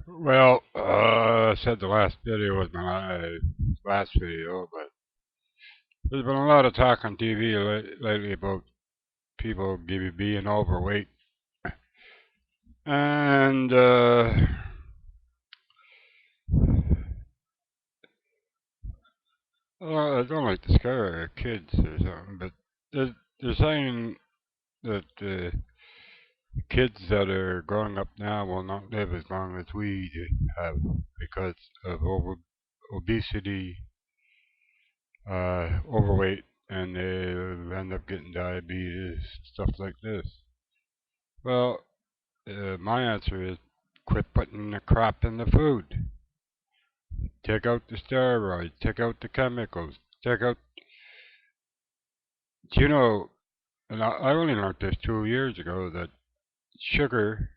Well, I said the last video was my last video, but there's been a lot of talk on TV lately about people being overweight, and well, I don't like to scare kids or something, but they're saying that kids that are growing up now will not live as long as we have because of obesity, overweight, and they end up getting diabetes, stuff like this. Well, my answer is quit putting the crap in the food. Take out the steroids, take out the chemicals, take out. Do you know, and I only learned this 2 years ago, that sugar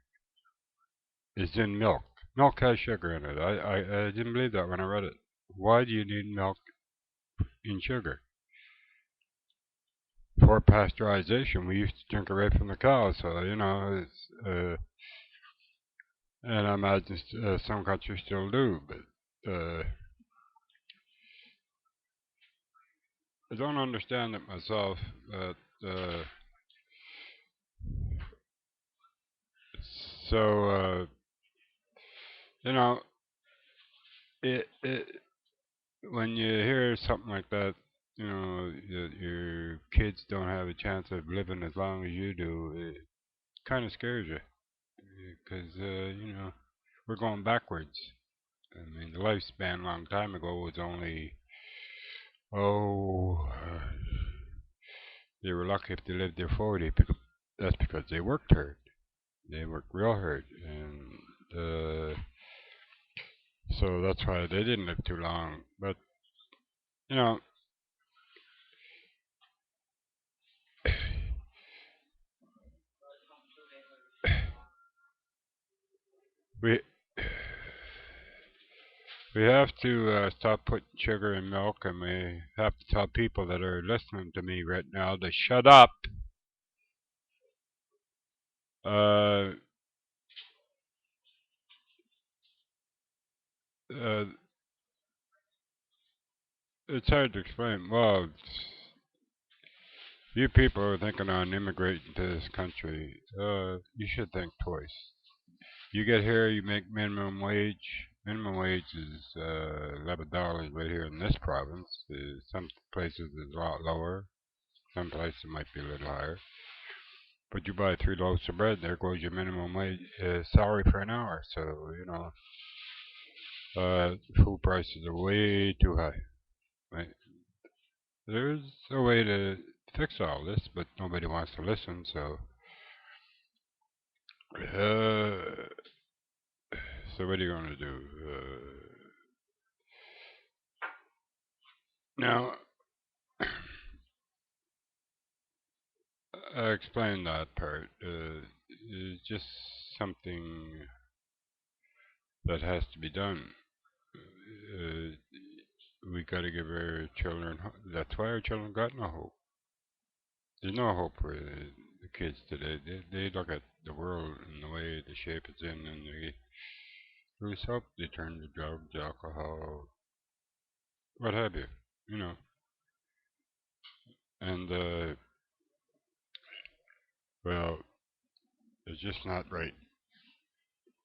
is in milk. Milk has sugar in it. I didn't believe that when I read it. Why do you need milk in sugar? For pasteurization, we used to drink it right from the cow, so, and I imagine some countries still do, but I don't understand it myself. But so you know, it when you hear something like that, your kids don't have a chance of living as long as you do. It kind of scares you because we're going backwards. I mean, the lifespan a long time ago was only oh, they were lucky if they lived their 40. That's because they worked hard. They worked real hard, and so that's why they didn't live too long. But you know, we we have to stop putting sugar in milk, and we have to tell people that are listening to me right now to shut up. Uh, uh, it's hard to explain. Well, you people are thinking on immigrating to this country. You should think twice. You get here, you make minimum wage. Minimum wage is $11 right here in this province. Some places is a lot lower. Some places might be a little higher. But you buy 3 loaves of bread, there goes your minimum wage salary for an hour. So food prices are way too high. Right? There's a way to fix all this, but nobody wants to listen. Uh, so what are you going to do? Now, I explained that part. It's just something that has to be done. Uh, we got to give our children. That's why our children got no hope. There's no hope for the kids today. They look at the world and the way the shape it's in, and they lose hope. They turn to drugs, alcohol, what have you. You know, and well, it's just not right.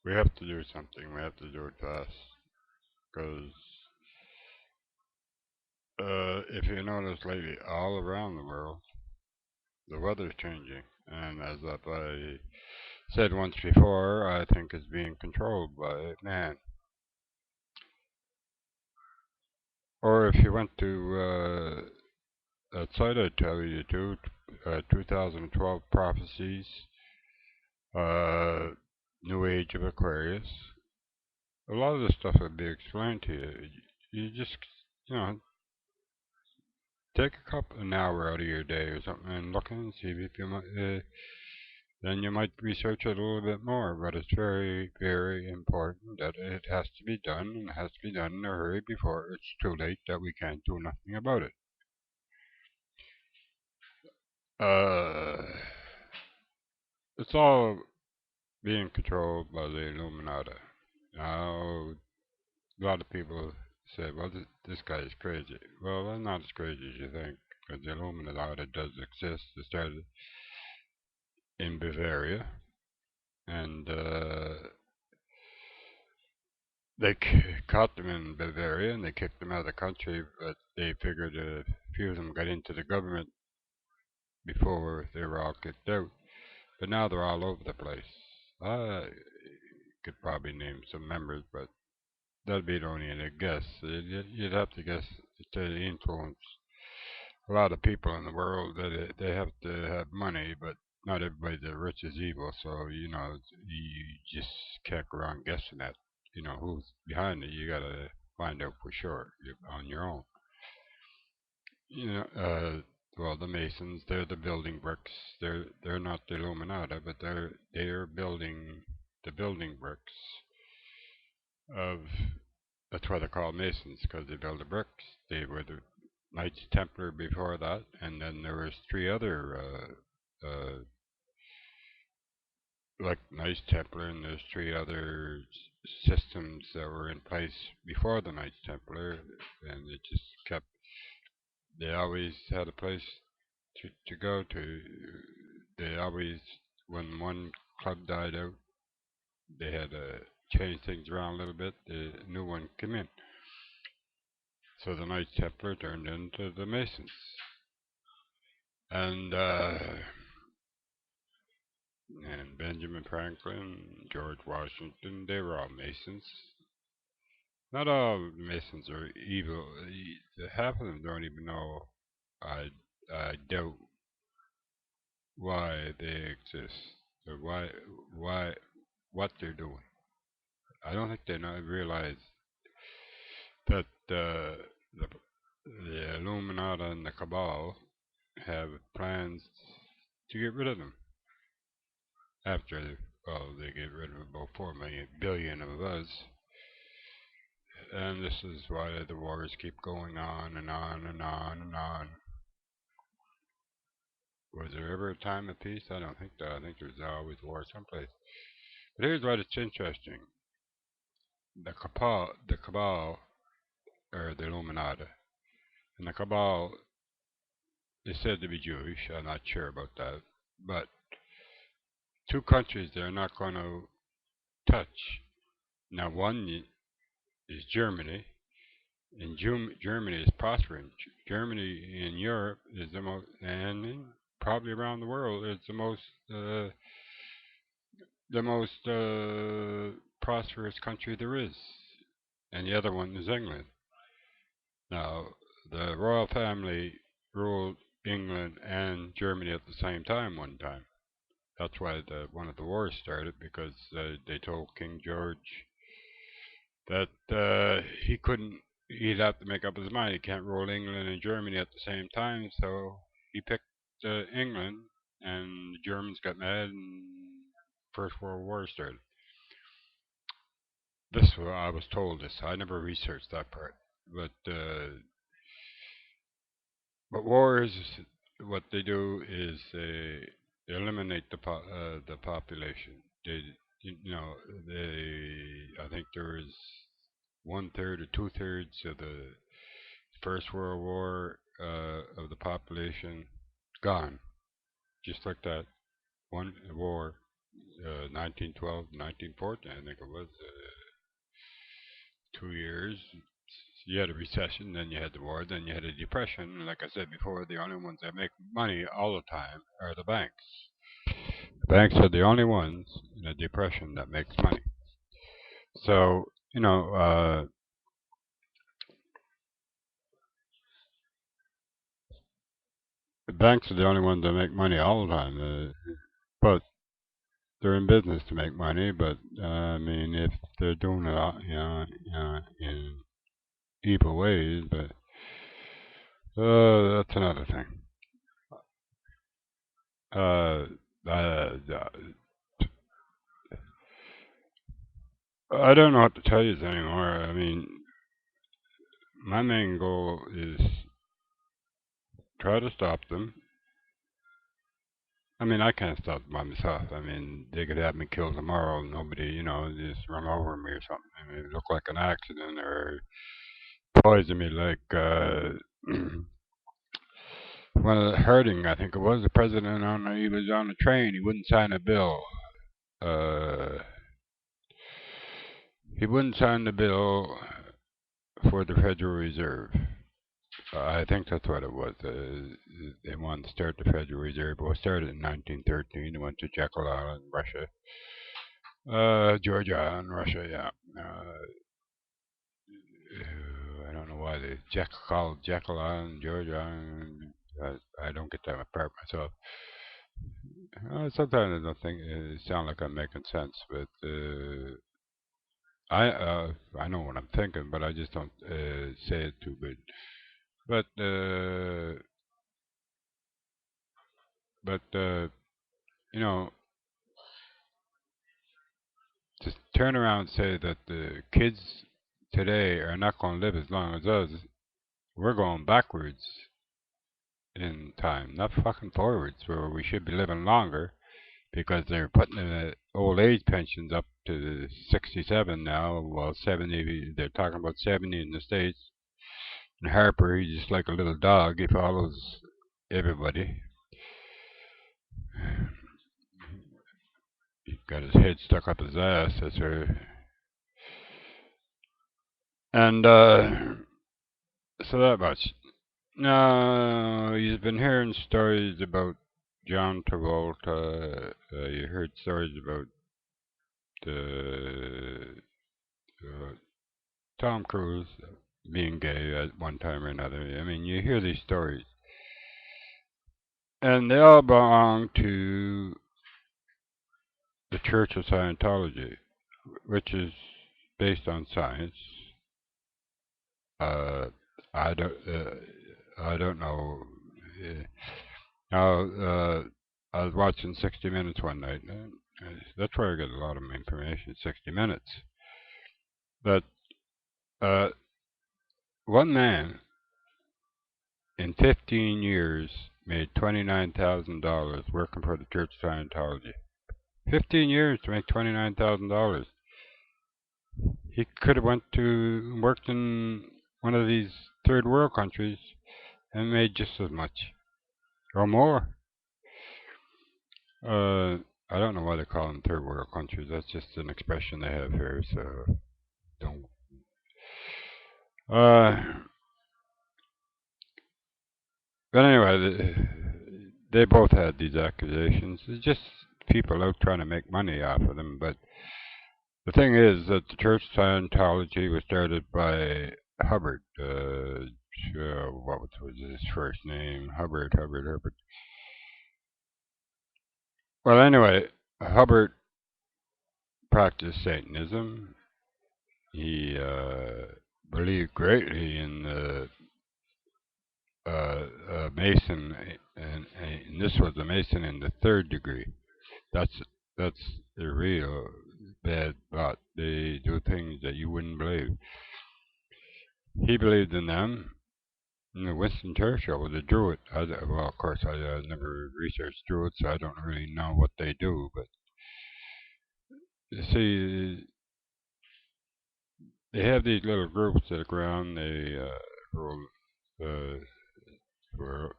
We have to do something. We have to do it fast because if you notice lately, all around the world, the weather's changing, and as I said once before, I think it's being controlled by man. Or if you went to outside, I'd tell you to 2012 prophecies, uh, New Age of Aquarius. A lot of this stuff would be explained to you. You just, you know, take an hour out of your day or something and look and see if you might. Then you might research it a little bit more. But it's very, very important that it has to be done, and it has to be done in a hurry before it's too late that we can't do nothing about it. Uh, it's all being controlled by the Illuminati. Now, a lot of people say, well, this guy is crazy. Well, I'm not as crazy as you think, because the Illuminati does exist. It started in Bavaria, and they caught them in Bavaria, and they kicked them out of the country, but they figured a few of them got into the government before they were all kicked out. But now they're all over the place. I could probably name some members, but that'd be only a guess. You'd have to guess to influence a lot of people in the world that they have to have money, but not everybody that rich is evil. So you just can't go around guessing that. Who's behind it. You gotta find out for sure on your own. You know, well, the Masons, they're the building bricks. They're not the Illuminati, but they're building the building bricks of. That's why they're called Masons, because they build the bricks. They were the Knights Templar before that, and then there was three other like Knights Templar, and there's three other systems that were in place before the Knights Templar, and it just kept. They always had a place to go to. They always, when one club died out, they had to change things around a little bit. The new one came in. So the Knights Templar turned into the Masons. And Benjamin Franklin, George Washington, they were all Masons. Not all Masons are evil. Half of them don't even know. I, I doubt why they exist or why, what they're doing. I don't think they realize that the Illuminati and the Cabal have plans to get rid of them after, well, they get rid of about 4 billion of us. And this is why the wars keep going on and on and on and on. Was there ever a time of peace? I don't think so. I think there's always war someplace. But here's what it's interesting. The Cabal, or the Illuminati, and the Cabal is said to be Jewish. I'm not sure about that. But two countries they're not going to touch. Now, one is Germany, and Germany is prospering. Germany in Europe is the most, and probably around the world is uh, the most prosperous country there is, and the other one is England. Now, the royal family ruled England and Germany at the same time one time. That's why one of the wars started because they told King George that he couldn't. He'd have to make up his mind. He can't rule England and Germany at the same time, so he picked England, and the Germans got mad, and First World War started. This I was told this. I never researched that part, but wars, what they do is they eliminate the population. They, you know, I think there is 1/3 or 2/3 of the First World War of the population gone, just like that. One war, 1912, 1914, I think it was, 2 years. You had a recession, then you had the war, then you had a depression. And like I said before, the only ones that make money all the time are the banks. The banks are the only ones in a depression that makes money. So, the banks are the only ones that make money all the time. But they're in business to make money. But I mean, if they're doing it, in evil ways, but that's another thing. Uh, uh, I don't know what to tell you anymore. I mean, my main goal is try to stop them I mean, I can't stop by myself. I mean, they could have me killed tomorrow. Nobody, just run over me or something. I mean, it look like an accident or poison me like one of the hurting. I think it was the president he was on the train. He wouldn't sign a bill. Uh, he wouldn't sign the bill for the Federal Reserve. I think that's what it was. They wanted to start the Federal Reserve. It was started in 1913. It went to Jekyll Island, Russia. Georgia and Russia, yeah. I don't know why they called Jekyll Island, Georgia Island. I don't get that apart myself. Sometimes I don't think it sound like I'm making sense, but I know what I'm thinking, but I just don't say it too good. But you know, to turn around and say that the kids today are not going to live as long as us, we're going backwards in time, not fucking forwards, where we should be living longer because they're putting the old age pensions up to 67 now. Well, 70, they're talking about 70 in the States. And Harper, he's just like a little dog. He follows everybody. He got his head stuck up his ass. That's where. And so that much. No, you've been hearing stories about John Travolta. You heard stories about uh, Tom Cruise being gay at one time or another. I mean, you hear these stories, and they all belong to the Church of Scientology, which is based on science. Uh, I don't, uh, I don't know. Now, I was watching 60 Minutes one night, and that's where I get a lot of my information. 60 Minutes, but uh, one man in 15 years made $29,000 working for the Church of Scientology. 15 years to make $29,000. He could have went to worked in one of these third world countries and made just as much or more. Uh, I don't know why they call them third world countries. That's just an expression they have here. So don't. Uh, but anyway, they both had these accusations. It's just people out trying to make money off of them. But the thing is that the Church of Scientology was started by Hubbard. What was his first name? Hubbard. Well, anyway, Hubbard practiced Satanism. He believed greatly in the Mason, and this was a Mason in the third degree. That's that's the real bad lot. They do things that you wouldn't believe. He believed in them. Winston Churchill was a Druid. Well, of course, I never researched Druids, so I don't really know what they do. But you see, they have these little groups that go around. They rule for,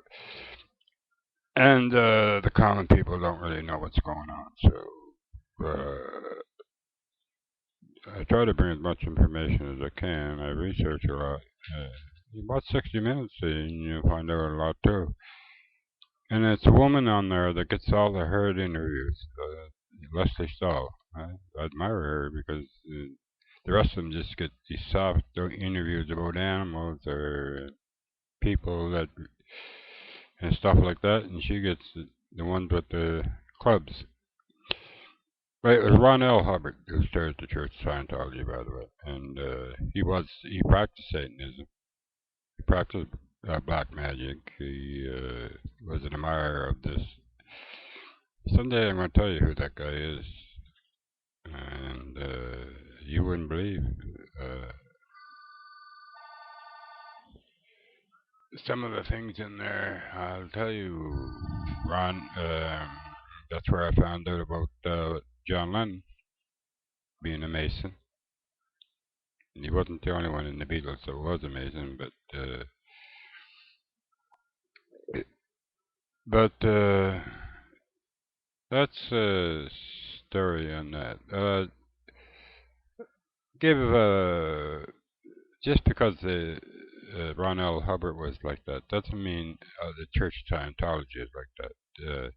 and the common people don't really know what's going on. So I try to bring as much information as I can. I research a lot. Uh, about 60 minutes, and you find out a lot too. And it's a woman on there that gets all the herd interviews. Leslie Stahl. I admire her because the rest of them just get these soft interviews about animals or people that and stuff like that, and she gets the ones with the clubs. Right, it was Ron L. Hubbard who started the Church of Scientology, by the way, and he practiced Satanism. He practiced black magic. He was an admirer of this. Someday I'm going to tell you who that guy is, and you wouldn't believe uh, some of the things in there. I'll tell you, Ron. That's where I found out about John Lennon being a Mason. And he wasn't the only one in the Beatles that was a Mason, but that's a story on that. Give just because Ron L. Hubbard was like that doesn't mean the Church of Scientology is like that.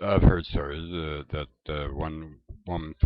I've heard stories that one woman